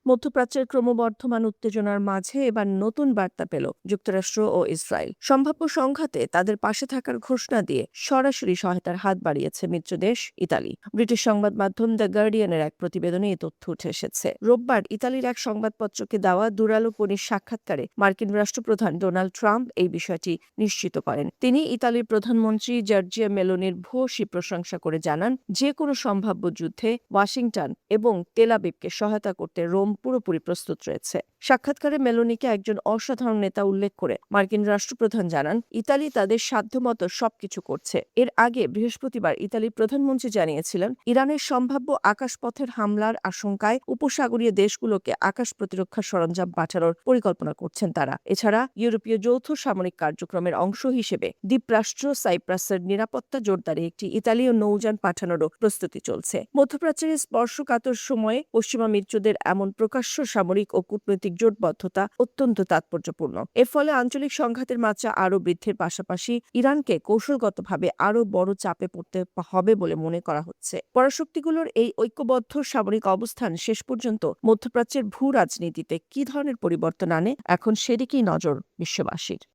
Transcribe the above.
মধ্যপ্রাচ্যের ক্রমবর্ধমান উত্তেজনার মাঝে এবার নতুন বার্তা পেল যুক্তরাষ্ট্র ও ইসরায়েল। সম্ভাব্য সংঘাতে তাদের পাশে থাকার ঘোষণা দিয়ে সরাসরি সহায়তার হাত বাড়িয়েছে মিত্রদেশ ইতালি। ব্রিটিশ সংবাদ মাধ্যম দ্য গার্ডিয়ানের এক প্রতিবেদনে এই তথ্য উঠে এসেছে। রোববার ইতালির এক সংবাদপত্রকে দেওয়া দুরালোপনির সাক্ষাৎকারে মার্কিন রাষ্ট্রপ্রধান ডোনাল্ড ট্রাম্প এই বিষয়টি নিশ্চিত করেন। তিনি ইতালির প্রধানমন্ত্রী জর্জিয়া মেলোনির ভূয়সী প্রশংসা করে জানান, যে কোনো সম্ভাব্য যুদ্ধে ওয়াশিংটন এবং তেল আবিবকে সহায়তা করতে রোম পুরোপুরি প্রস্তুত রয়েছে। সাক্ষাৎকারে মেলোনিকে একজন অসাধারণ নেতা উল্লেখ করে মার্কিন রাষ্ট্রপ্রধান জানান, ইতালি তাদের সাধ্যমতো সবকিছু করছে। এর আগে বৃহস্পতিবার ইতালির প্রধানমন্ত্রী জানিয়েছিলেন, ইরানের সম্ভাব্য আকাশপথের হামলার আশঙ্কায় উপসাগরীয় দেশগুলোকে আকাশ প্রতিরক্ষা সরঞ্জাম পাঠানোর পরিকল্পনা করছেন তারা। এছাড়া ইউরোপীয় যৌথ সামরিক কার্যক্রমের অংশ হিসেবে দ্বীপরাষ্ট্র সাইপ্রাসের নিরাপত্তা জোরদারে একটি ইতালীয় নৌযান পাঠানোরও প্রস্তুতি চলছে। মধ্যপ্রাচ্যের স্পর্শকাতর সময়ে পশ্চিমা মিত্রদের এমন প্রকাশ্য সামরিক ও কূটনৈতিক জোটবদ্ধতা অত্যন্ত তাৎপর্যপূর্ণ। এর ফলে আঞ্চলিক সংঘাতের মাত্রা আরও বৃদ্ধির পাশাপাশি ইরানকে কৌশলগতভাবে আরও বড় চাপে পড়তে হবে বলে মনে করা হচ্ছে। পরাশক্তিগুলোর এই ঐক্যবদ্ধ সামরিক অবস্থান শেষ পর্যন্ত মধ্যপ্রাচ্যের ভূ রাজনীতিতে কী ধরনের পরিবর্তন আনে, এখন সেদিকেই নজর বিশ্ববাসীর।